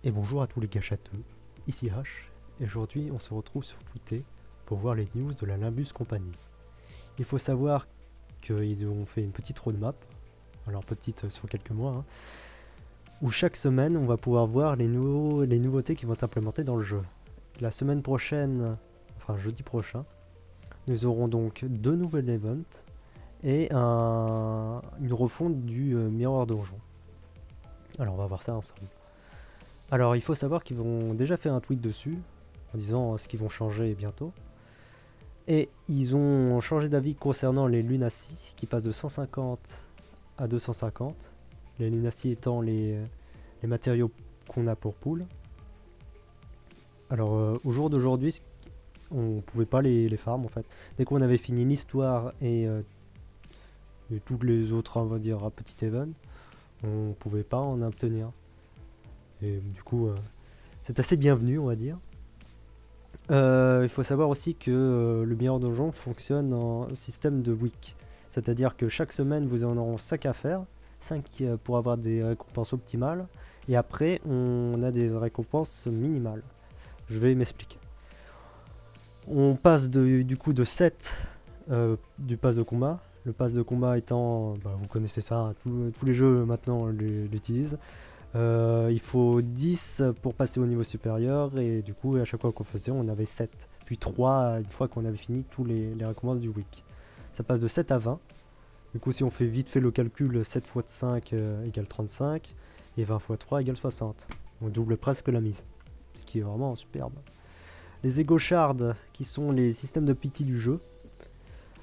Et bonjour à tous les gâchateux, ici H, et aujourd'hui on se retrouve sur Twitter pour voir les news de la Limbus Company. Il faut savoir qu'ils ont fait une petite roadmap, alors petite sur quelques mois, où chaque semaine on va pouvoir voir les nouveautés qui vont être implémentées dans le jeu. La semaine prochaine, enfin jeudi prochain, nous aurons donc 2 nouveaux events et une refonte du Mirror Donjon. Alors on va voir ça ensemble. Alors il faut savoir qu'ils vont déjà faire un tweet dessus, en disant ce qu'ils vont changer bientôt. Et ils ont changé d'avis concernant les Lunacy, qui passent de 150 à 250. Les Lunacy étant les matériaux qu'on a pour pool. Alors au jour d'aujourd'hui, on pouvait pas les farm en fait. Dès qu'on avait fini l'histoire et toutes les autres, on va dire, petits events, on pouvait pas en obtenir. Et du coup, c'est assez bienvenu, on va dire. Il faut savoir aussi que le Mirror Donjon fonctionne en système de week. C'est-à-dire que chaque semaine, vous en aurez 5 à faire, 5 pour avoir des récompenses optimales, et après, on a des récompenses minimales. Je vais m'expliquer. On passe du coup de 7 du pass de combat. Le pass de combat étant, vous connaissez ça, hein, tous les jeux maintenant l'utilisent. Il faut 10 pour passer au niveau supérieur et du coup à chaque fois qu'on faisait on avait 7. Puis 3 une fois qu'on avait fini tous les récompenses du week. Ça passe de 7 à 20. Du coup si on fait vite fait le calcul, 7 fois 5 égale 35 et 20 fois 3 égale 60. On double presque la mise. Ce qui est vraiment superbe. Les Ego Shards qui sont les systèmes de pity du jeu.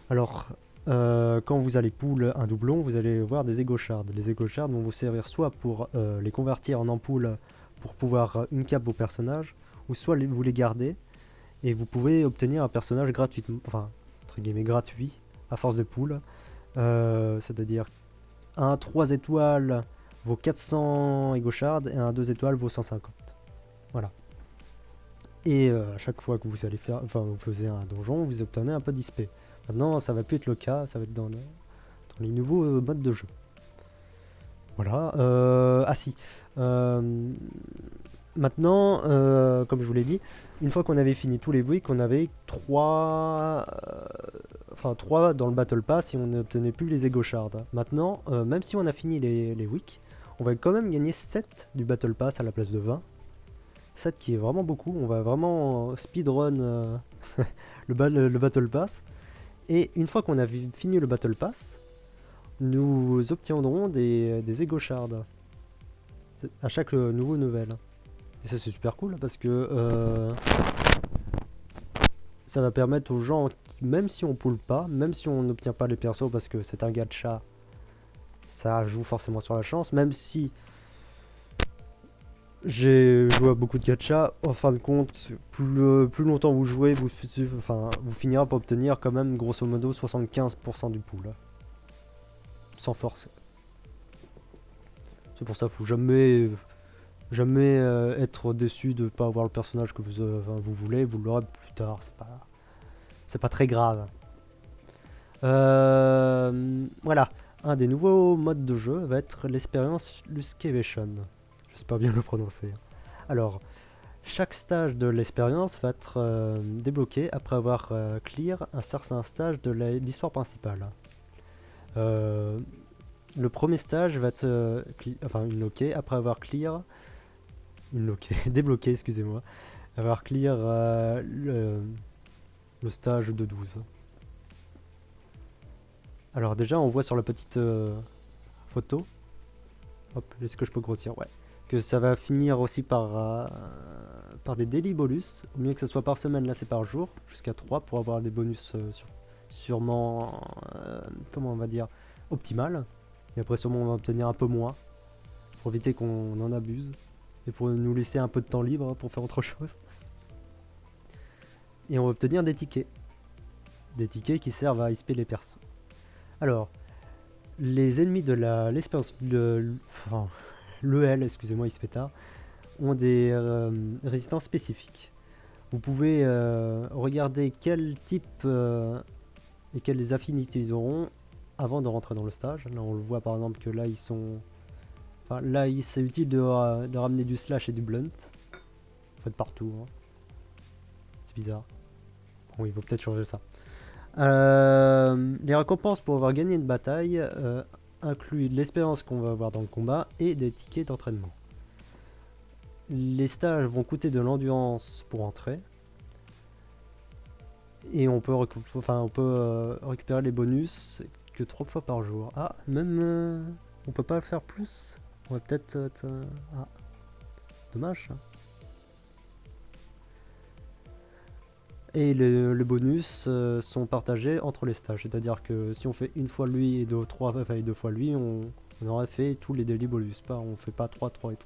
Alors quand vous allez pool un doublon, vous allez voir des Ego Shards. Les Ego Shards vont vous servir soit pour les convertir en ampoules pour pouvoir une cap au personnage, ou soit vous les gardez et vous pouvez obtenir un personnage gratuitement, enfin entre guillemets gratuit à force de pool. C'est-à-dire un 3 étoiles vaut 400 Ego Shards et un 2 étoiles vaut 150. Voilà. Et à chaque fois que vous allez faire, enfin vous faisiez un donjon, vous obtenez un peu d'XP. Maintenant, ça va plus être le cas, ça va être dans les nouveaux modes de jeu. Voilà. Ah si. Maintenant, comme je vous l'ai dit, une fois qu'on avait fini tous les weeks, on avait 3 dans le Battle Pass et on n'obtenait plus les Ego Shards. Maintenant, même si on a fini les weeks, on va quand même gagner 7 du Battle Pass à la place de 20. 7 qui est vraiment beaucoup. On va vraiment speedrun le Battle Pass. Et une fois qu'on a fini le Battle Pass, nous obtiendrons des Ego Shards à chaque nouveau level. Et ça c'est super cool parce que ça va permettre aux gens, même si on pull pas, même si on n'obtient pas les persos parce que c'est un gacha, ça joue forcément sur la chance, même si j'ai joué à beaucoup de gacha, en fin de compte, plus longtemps vous jouez, vous finirez par obtenir quand même grosso modo 75% du pool. Sans force. C'est pour ça qu'il faut jamais être déçu de ne pas avoir le personnage que vous voulez, vous l'aurez plus tard, c'est pas très grave. Voilà, un des nouveaux modes de jeu va être l'expérience Luscavation. J'espère bien le prononcer. Alors, chaque stage de l'expérience va être débloqué après avoir clear un certain stage de l'histoire principale. Le premier stage va être unlocké après avoir clear débloqué, excusez-moi, avoir clear le stage de 12. Alors déjà on voit sur la petite photo, hop, est-ce que je peux grossir? Ouais. Que ça va finir aussi par des daily bonus, au mieux que ce soit par semaine, là c'est par jour, jusqu'à 3 pour avoir des bonus sûrement, comment on va dire, optimal. Et après sûrement on va obtenir un peu moins, pour éviter qu'on en abuse, et pour nous laisser un peu de temps libre pour faire autre chose. Et on va obtenir des tickets. Des tickets qui servent à XP les persos. Alors, les ennemis de l'expérience, l'EL, excusez-moi, il se fait tard, ont des résistances spécifiques. Vous pouvez regarder quel type et quelles affinités ils auront avant de rentrer dans le stage. Là, on le voit par exemple que là, ils sont Enfin, là, c'est utile de ramener du slash et du blunt. En fait, partout. Hein. C'est bizarre. Bon, il faut peut-être changer ça. Les récompenses pour avoir gagné une bataille incluent l'expérience qu'on va avoir dans le combat et des tickets d'entraînement. Les stages vont coûter de l'endurance pour entrer. Et on peut, récupérer les bonus que 3 fois par jour. Ah, même on peut pas le faire plus. On va peut-être... ah, dommage. Et les bonus sont partagés entre les stages. C'est-à-dire que si on fait une fois lui et deux fois lui, on aurait fait tous les daily bonus. On fait pas 3, 3 et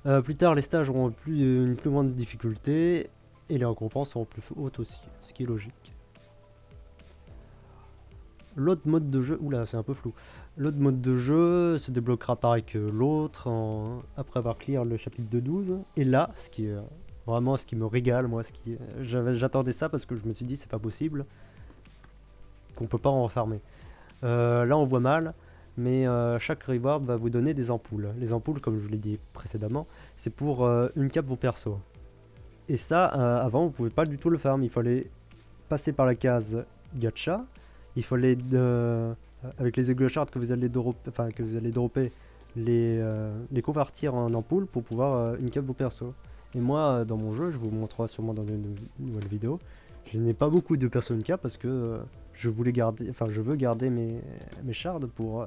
3. Plus tard, les stages auront une plus grande difficulté et les récompenses seront plus hautes aussi, ce qui est logique. L'autre mode de jeu, oula, c'est un peu flou. L'autre mode de jeu se débloquera pareil que l'autre après avoir clear le chapitre de 12. Et là, ce qui est vraiment ce qui me régale, moi, j'attendais ça parce que je me suis dit c'est pas possible qu'on peut pas en refarmer. Là, on voit mal. Mais chaque reward va vous donner des ampoules. Les ampoules, comme je vous l'ai dit précédemment, c'est pour une cape vos persos. Et ça, avant, vous pouvez pas du tout le farm. Il fallait passer par la case gacha. Il fallait, avec les ego shards que vous allez dropper, les convertir en ampoules pour pouvoir une cape vos persos. Et moi, dans mon jeu, je vous montrerai sûrement dans une nouvelle vidéo, je n'ai pas beaucoup de persos une cape parce que je veux garder mes shards pour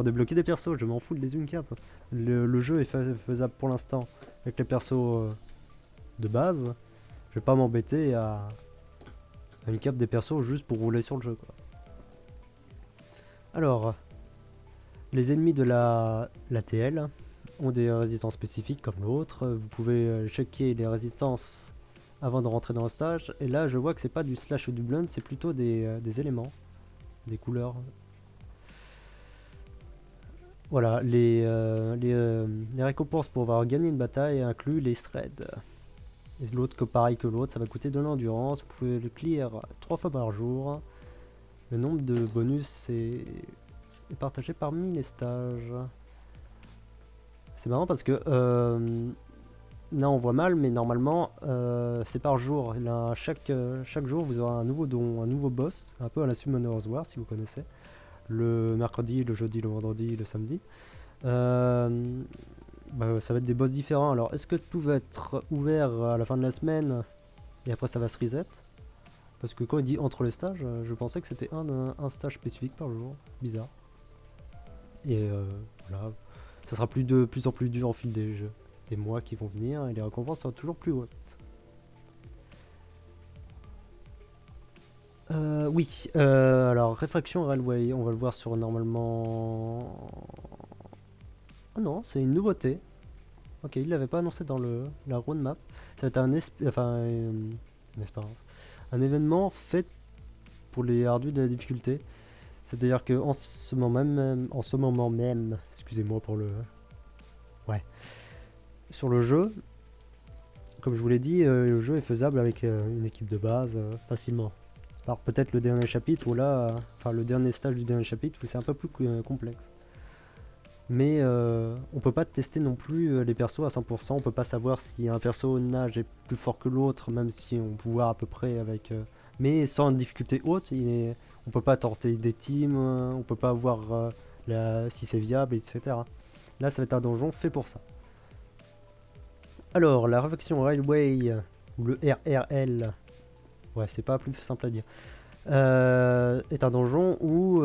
débloquer des persos. Je m'en fous de les une cap. Le jeu est faisable pour l'instant avec les persos de base. Je vais pas m'embêter à une cap des persos juste pour rouler sur le jeu, quoi. Alors, les ennemis de la TL ont des résistances spécifiques comme l'autre. Vous pouvez checker les résistances avant de rentrer dans le stage. Et là, je vois que c'est pas du slash ou du blunt, c'est plutôt des éléments, des couleurs. Voilà, les récompenses pour avoir gagné une bataille incluent les threads. Et l'autre, pareil que l'autre, ça va coûter de l'endurance. Vous pouvez le clear 3 fois par jour. Le nombre de bonus est partagé parmi les stages. C'est marrant parce que là on voit mal, mais normalement c'est par jour. Là, chaque jour vous aurez un nouveau don, un nouveau boss, un peu à la Summoner's War si vous connaissez. Le mercredi, le jeudi, le vendredi, le samedi. Ça va être des boss différents. Alors est-ce que tout va être ouvert à la fin de la semaine et après ça va se reset? Parce que quand il dit entre les stages, je pensais que c'était un stage spécifique par jour. Bizarre. Et voilà. Ça sera de plus en plus dur au fil des mois qui vont venir et les récompenses seront toujours plus hautes. Oui, alors Réfraction Railway, on va le voir sur normalement... Oh non, c'est une nouveauté. Ok, il l'avait pas annoncé dans la roadmap. Ça va être un événement fait pour les hardus de la difficulté. C'est-à-dire que en ce moment même, excusez-moi pour le... Ouais. Sur le jeu, comme je vous l'ai dit, le jeu est faisable avec une équipe de base facilement. Alors peut-être le dernier chapitre où là, le dernier stage du dernier chapitre où c'est un peu plus complexe. Mais on peut pas tester non plus les persos à 100%, on peut pas savoir si un personnage est plus fort que l'autre, même si on peut voir à peu près avec... mais sans une difficulté haute, on peut pas tenter des teams, on peut pas voir si c'est viable, etc. Là ça va être un donjon fait pour ça. Alors, la Réfraction Railway, ou le RRL, ouais c'est pas plus simple à dire, est un donjon où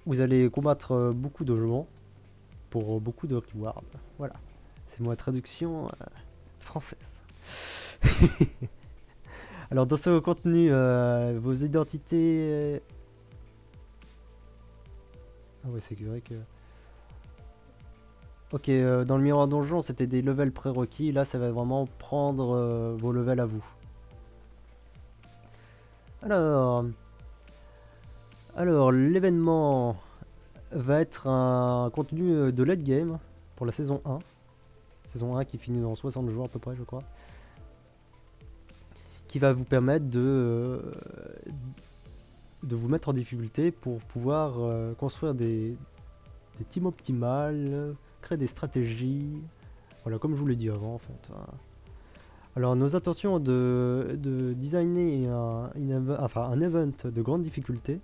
vous allez combattre beaucoup de gens pour beaucoup de rewards. Voilà, c'est ma traduction française. Alors dans ce contenu, vos identités... Ah ouais, c'est vrai que... Ok, dans le miroir donjon, c'était des levels prérequis. Là, ça va vraiment prendre vos levels à vous. Alors l'événement va être un contenu de late game pour la saison 1. Saison 1 qui finit dans 60 jours à peu près, je crois. Qui va vous permettre de vous mettre en difficulté pour pouvoir construire des teams optimales, créer des stratégies. Voilà, comme je vous l'ai dit avant en fait. Alors nos intentions de designer un event de grande difficulté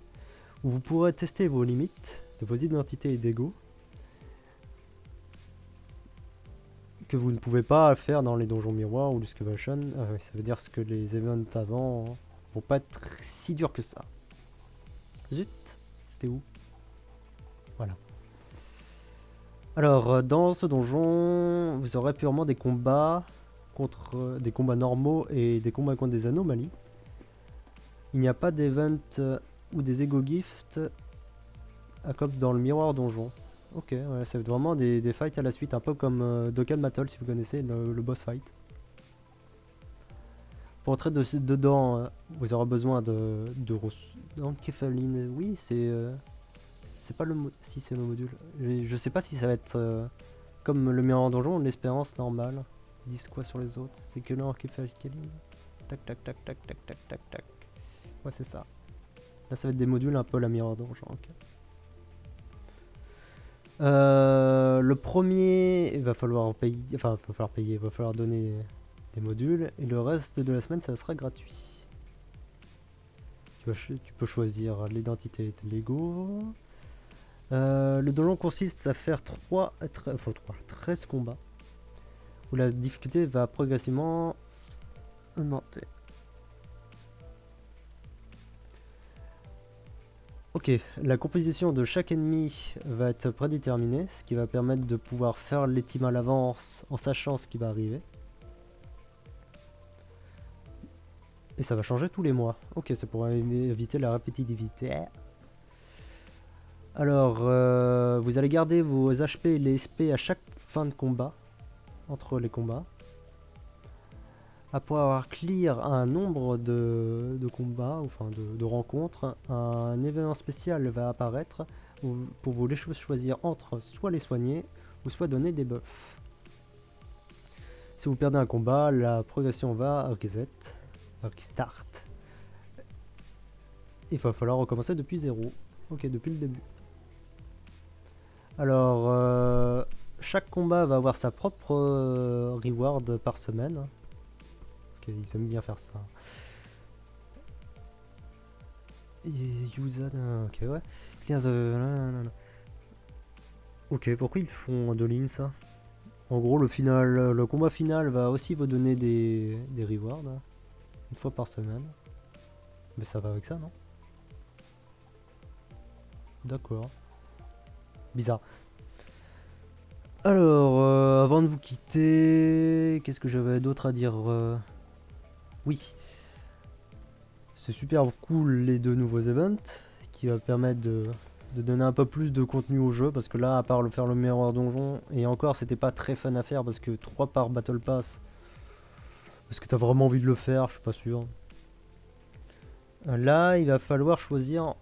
où vous pourrez tester vos limites de vos identités et d'ego que vous ne pouvez pas faire dans les donjons miroirs ou l'excavation. Ça veut dire que les events avant vont pas être si durs que ça. Zut, c'était où? Voilà. Alors dans ce donjon, vous aurez purement des combats contre des combats normaux et des combats contre des anomalies. Il n'y a pas d'event ou des ego gifts comme dans le miroir donjon. Ok, ouais, c'est vraiment des fights à la suite, un peu comme Dokkan Battle si vous connaissez le boss fight. Pour entrer dedans, vous aurez besoin de Kefalin. Oui, c'est pas le si c'est le module. Je sais pas si ça va être comme le miroir donjon ou l'espérance normale. Ils disent quoi sur les autres? C'est que le Kefalin. Tac tac tac tac tac tac tac tac. Ouais, c'est ça. Là, ça va être des modules un peu la miroir donjon. Okay. Le premier, il va falloir payer, il va falloir donner des modules, et le reste de la semaine, ça sera gratuit. Tu peux choisir l'identité de Lego. Le donjon consiste à faire 13 combats, où la difficulté va progressivement augmenter. Ok, la composition de chaque ennemi va être prédéterminée, ce qui va permettre de pouvoir faire les teams à l'avance en sachant ce qui va arriver. Et ça va changer tous les mois. Ok, c'est pour éviter la répétitivité. Alors, vous allez garder vos HP et les SP à chaque fin de combat, entre les combats. Après avoir clear un nombre de combats, enfin de rencontres, un événement spécial va apparaître pour vous les choisir entre soit les soigner ou soit donner des buffs. Si vous perdez un combat, la progression va restart. Il va falloir recommencer depuis zéro. Ok, depuis le début. Alors, chaque combat va avoir sa propre reward par semaine. Ok, ils aiment bien faire ça. Ok, ouais. Ok, pourquoi ils font de lignes ça? En gros, le combat final va aussi vous donner des rewards. Une fois par semaine. Mais ça va avec ça, non? D'accord. Bizarre. Alors, avant de vous quitter, qu'est-ce que j'avais d'autre à dire? Oui. C'est super cool les deux nouveaux events qui va permettre de donner un peu plus de contenu au jeu, parce que là, à part faire le miroir donjon, et encore c'était pas très fun à faire parce que 3 par Battle Pass, est-ce que t'as vraiment envie de le faire? Je suis pas sûr. Là, il va falloir choisir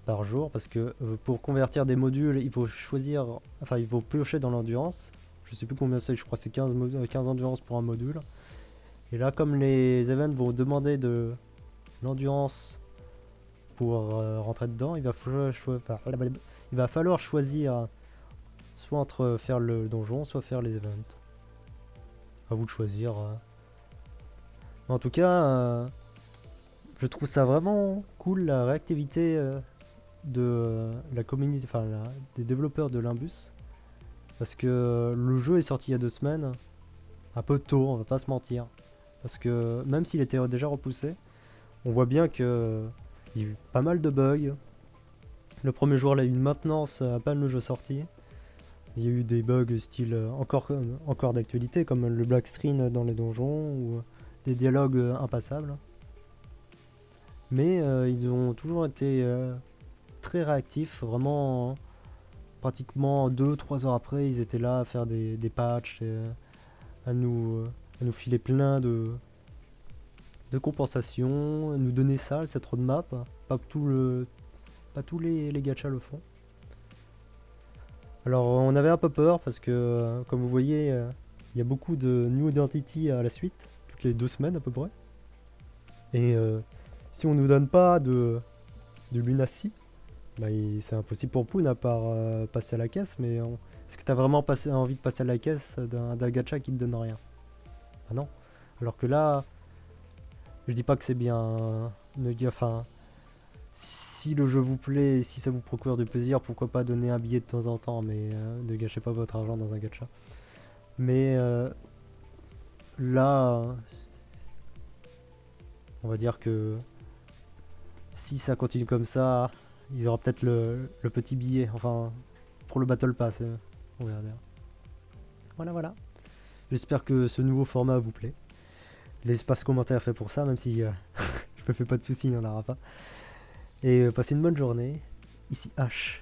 par jour, parce que pour convertir des modules, il faut choisir, enfin il faut piocher dans l'endurance. Je sais plus combien c'est, je crois que c'est 15 endurance pour un module. Et là, comme les events vont demander de l'endurance pour rentrer dedans, il va falloir choisir soit entre faire le donjon, soit faire les events. À vous de choisir. En tout cas, je trouve ça vraiment cool, la réactivité de la communauté, des développeurs de Limbus, parce que le jeu est sorti il y a 2 semaines, un peu tôt, on va pas se mentir, parce que même s'il était déjà repoussé, on voit bien que il y a eu pas mal de bugs. Le premier jour, il y a eu une maintenance à peine le jeu sorti. Il y a eu des bugs style encore d'actualité, comme le black screen dans les donjons ou des dialogues impassables. Mais ils ont toujours été très réactifs, vraiment. Pratiquement 2-3 heures après, ils étaient là à faire des patchs, et, à nous filer plein de compensations, à nous donner ça, cette roadmap. Pas tous les gachas le font. Alors on avait un peu peur parce que comme vous voyez, il y a beaucoup de New Identity à la suite, toutes les 2 semaines à peu près. Et si on nous donne pas de du Lunacy, bah, c'est impossible pour Poon à part passer à la caisse, mais est-ce que t'as vraiment envie de passer à la caisse d'un gacha qui te donne rien? Ah non. Alors que là, je dis pas que c'est bien. Enfin, si le jeu vous plaît, si ça vous procure du plaisir, pourquoi pas donner un billet de temps en temps, mais ne gâchez pas votre argent dans un gacha. Mais là, on va dire que si ça continue comme ça, il y aura peut-être le petit billet, enfin, pour le Battle Pass. On verra bien. Voilà, voilà. J'espère que ce nouveau format vous plaît. L'espace commentaire est fait pour ça, même si je me fais pas de soucis, il n'y en aura pas. Et passez une bonne journée. Ici H.